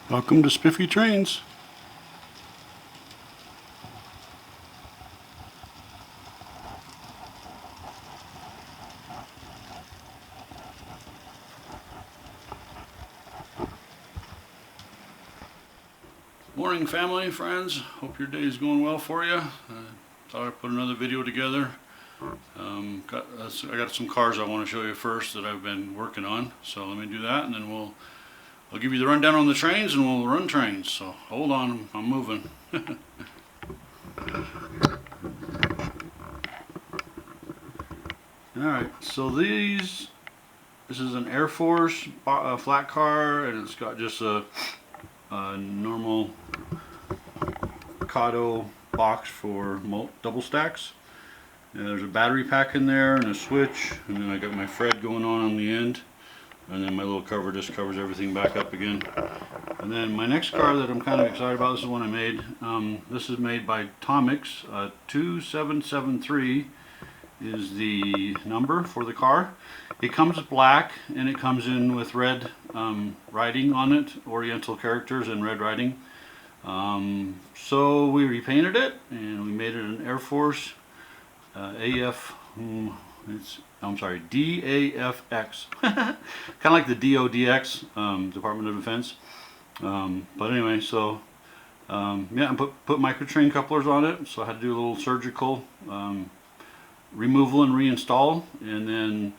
Welcome to Spiffy Trains. Morning, family, friends. Hope your day is going well for you. Thought I'd put another video together. I got some cars I want to show you first that I've been working on. So let me do that, and then I'll give you the rundown on the trains, and we'll run trains. So hold on, I'm moving. Alright, so this is an Air Force flat car, and it's got just a normal Kato box for double stacks. There's a battery pack in there and a switch, and then I got my Fred going on the end, and then my little cover just covers everything back up again. And then my next car that I'm kind of excited about, this is one I made. This is made by Tomix. 2773 is the number for the car. It comes black, and it comes in with red writing on it, Oriental characters and red writing. So we repainted it, and we made it an Air Force DAFX. Kind of like the DODX, Department of Defense. But anyway, so yeah, I put microtrain couplers on it, so I had to do a little surgical removal and reinstall. And then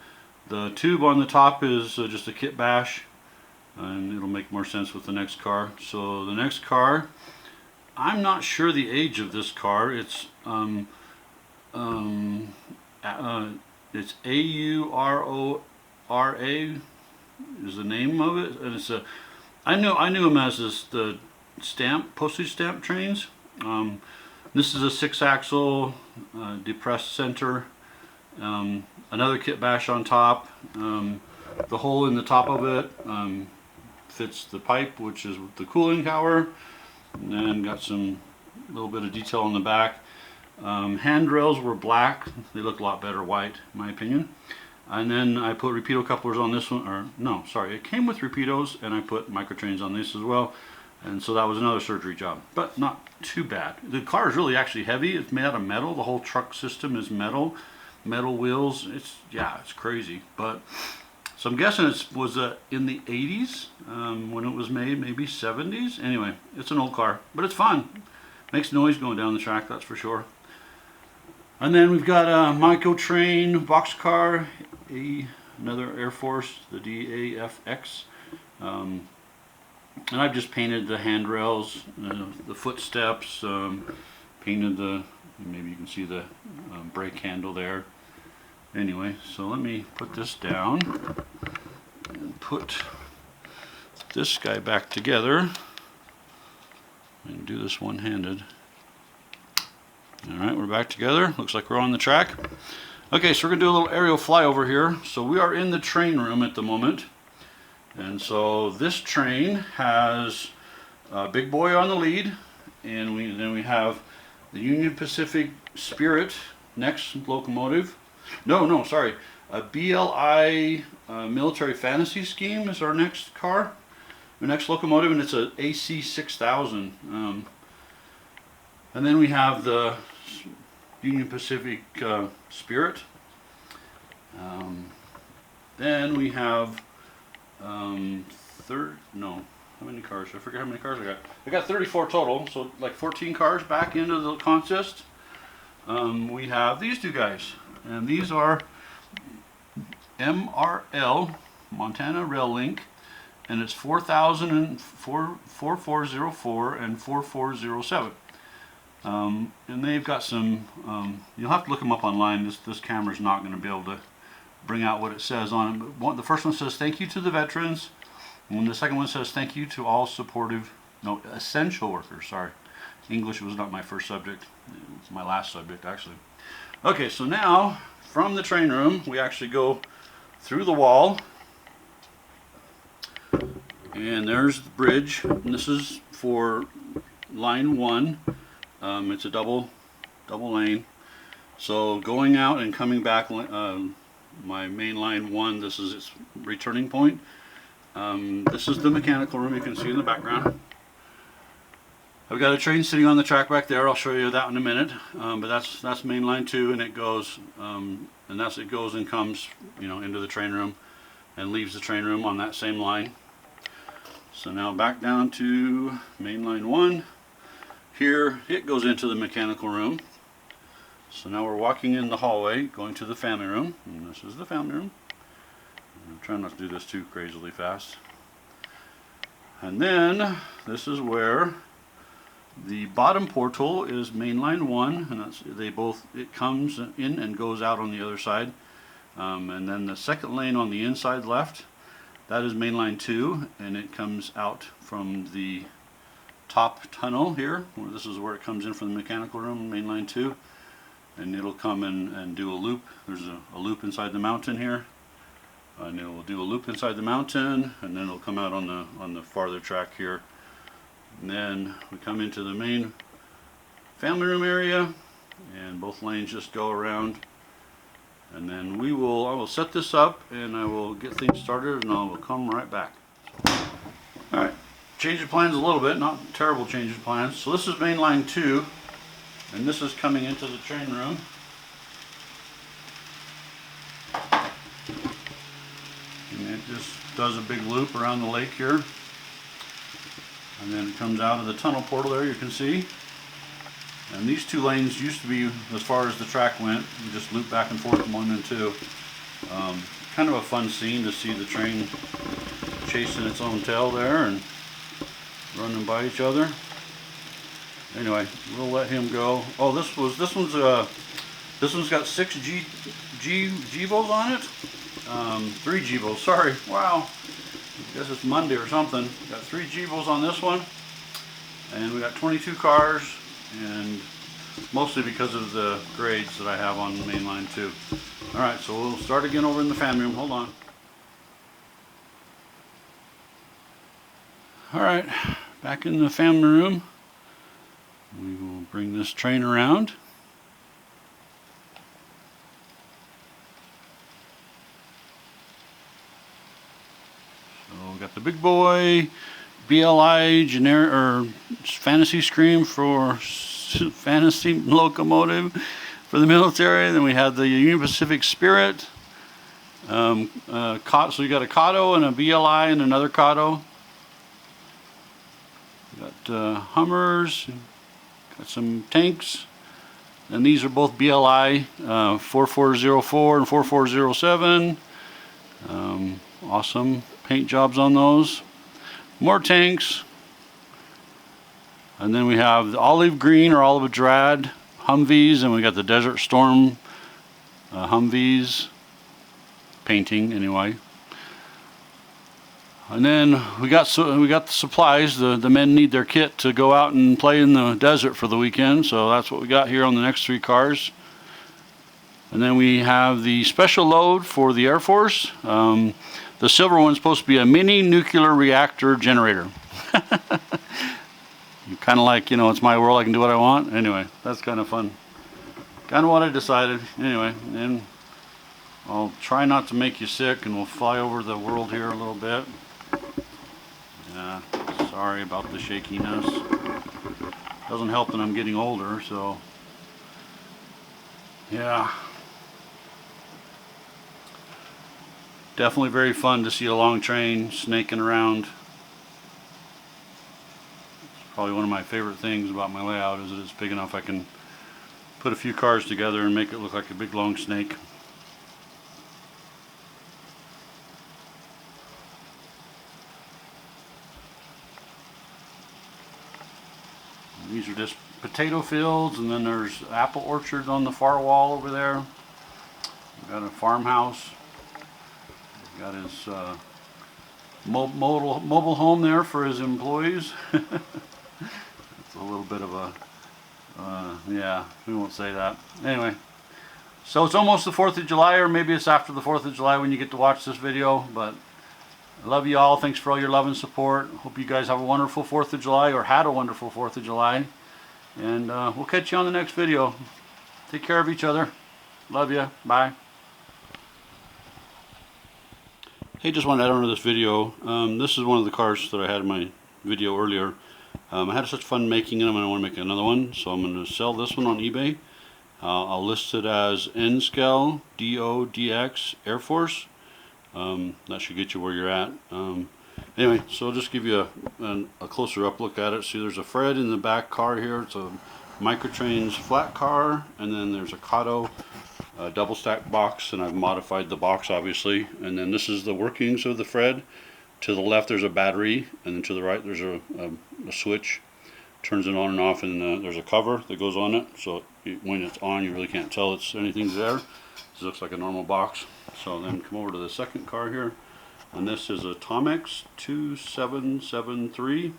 the tube on the top is just a kit bash, and it'll make more sense with the next car. So the next car, I'm not sure the age of this car. It's it's AURORA is the name of it, and it's I knew him as the postage stamp trains. This is a 6-axle depressed center, another kit bash on top. The hole in the top of it fits the pipe, which is the cooling tower, and then got some little bit of detail on the back. Handrails were black. They look a lot better white, in my opinion. And then I put repeato couplers on this one, or no, sorry, it came with repeatos, and I put microtrains on this as well. And so that was another surgery job, but not too bad. The car is really actually heavy. It's made out of metal. The whole truck system is metal wheels. It's crazy. But so I'm guessing it was in the 80s when it was made, maybe 70s. Anyway, it's an old car, but it's fun. Makes noise going down the track, that's for sure. And then we've got a microtrain boxcar, another Air Force, the DAFX. And I've just painted the handrails, the footsteps, painted maybe you can see the brake handle there. Anyway, so let me put this down and put this guy back together and do this one-handed. Alright, we're back together. Looks like we're on the track. Okay, so we're going to do a little aerial flyover here. So we are in the train room at the moment. And so this train has a big boy on the lead, and then we have the Union Pacific Spirit next locomotive. No, sorry. A BLI Military Fantasy Scheme is our next car, the next locomotive, and it's a AC 6000. And then we have the Union Pacific Spirit. Then we have how many cars? I forget how many cars I got. I got 34 total, so like 14 cars back into the consist. We have these two guys, and these are MRL, Montana Rail Link, and it's 4404 and 4407. And they've got some, you'll have to look them up online. This camera's not going to be able to bring out what it says on it. But the first one says thank you to the veterans, and the second one says thank you to all essential workers. Sorry, English was not my first subject. It's my last subject, actually. Okay, so now from the train room we actually go through the wall, and there's the bridge, and this is for line 1. It's a double lane, so going out and coming back, my main line 1, this is its returning point. This is the mechanical room you can see in the background. I've got a train sitting on the track back there. I'll show you that in a minute. But that's main line 2, and it goes it goes and comes, you know, into the train room and leaves the train room on that same line. So now back down to main line 1. Here it goes into the mechanical room. So now we're walking in the hallway, going to the family room, and this is the family room. I'm trying not to do this too crazily fast. And then this is where the bottom portal is mainline 1, and it comes in and goes out on the other side. And then the second lane on the inside left, that is mainline 2, and it comes out from the top tunnel here. This is where it comes in from the mechanical room, mainline 2, and it'll come in and do a loop. There's a loop inside the mountain here, and it will do a loop inside the mountain, and then it'll come out on the farther track here. And then we come into the main family room area, and both lanes just go around. And then I will set this up, and I will get things started, and I will come right back. Alright, change of plans a little bit, not terrible change of plans. So this is main line 2, and this is coming into the train room. And it just does a big loop around the lake here. And then it comes out of the tunnel portal there, you can see. And these 2 lanes used to be, as far as the track went, you just loop back and forth from 1 and 2. Kind of a fun scene to see the train chasing its own tail there and running by each other. Anyway, we'll let him go. Oh, this one's got 6 GEVOs on it. 3 GEVOs, sorry. Wow. I guess it's Monday or something. Got 3 GEVOs on this one, and we got 22 cars, and mostly because of the grades that I have on mainline 2. Alright, so we'll start again over in the family room. Hold on. Alright, back in the family room. We will bring this train around. So we got the big boy BLI generic or fantasy scream for fantasy locomotive for the military. Then we had the Union Pacific Spirit. So we got a Kato and a BLI and another Kato. Got Hummers. Got some tanks. And these are both BLI 4404 and 4407. Awesome paint jobs on those. More tanks. And then we have the olive green or olive drab Humvees, and we got the Desert Storm Humvees painting anyway. And then we got the supplies. The men need their kit to go out and play in the desert for the weekend, so that's what we got here on the next 3 cars. And then we have the special load for the Air Force. The silver one's supposed to be a mini nuclear reactor generator. Kind of like, you know, it's my world, I can do what I want. Anyway, that's kind of fun. Kind of what I decided. Anyway, and I'll try not to make you sick, and we'll fly over the world here a little bit. Yeah, sorry about the shakiness. Doesn't help that I'm getting older, so yeah. Definitely very fun to see a long train snaking around. It's probably one of my favorite things about my layout is that it's big enough I can put a few cars together and make it look like a big long snake. These are just potato fields, and then there's apple orchards on the far wall over there. We've got a farmhouse. We've got his mobile home there for his employees. It's a little bit of a, yeah, we won't say that. Anyway, so it's almost the 4th of July, or maybe it's after the 4th of July when you get to watch this video, but I love you all. Thanks for all your love and support. Hope you guys have a wonderful 4th of July, or had a wonderful 4th of July. And we'll catch you on the next video. Take care of each other. Love you. Bye. Hey, just wanted to add on to this video. This is one of the cars that I had in my video earlier. I had such fun making them and I want to make another one, so I'm going to sell this one on eBay. I'll list it as N-Scale DODX Air Force. That should get you where you're at. Anyway, so I'll just give you a closer up look at it. See, there's a Fred in the back car here. It's a Microtrains flat car, and then there's a Kato double stack box, and I've modified the box obviously. And then this is the workings of the Fred. To the left there's a battery, and then to the right there's a switch, turns it on and off, and there's a cover that goes on it, so when it's on you really can't tell it's anything's there. This looks like a normal box. So then come over to the second car here, and this is a Tomex 2773,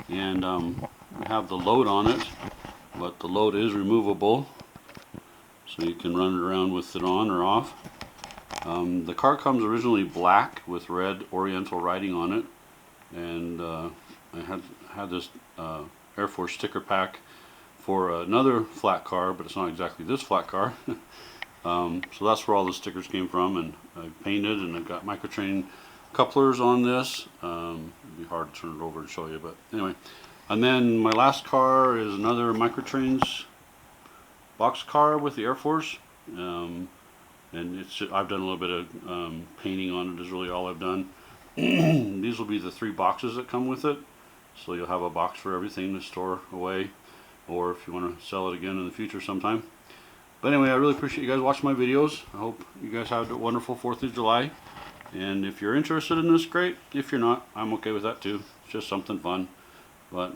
and we have the load on it, but the load is removable, so you can run it around with it on or off. The car comes originally black with red Oriental writing on it, and I had this Air Force sticker pack for another flat car, but it's not exactly this flat car. So that's where all the stickers came from, and I painted, and I've got Microtrain couplers on this. It'd be hard to turn it over and show you, but anyway. And then my last car is another Microtrains box car with the Air Force, and I've done a little bit of painting on it, is really all I've done. These will be the 3 boxes that come with it, so you'll have a box for everything to store away, or if you want to sell it again in the future sometime. But anyway, I really appreciate you guys watching my videos. I hope you guys have a wonderful 4th of July. And if you're interested in this, great. If you're not, I'm okay with that too. It's just something fun. But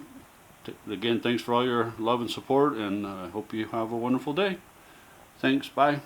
again, thanks for all your love and support, and I hope you have a wonderful day. Thanks, bye.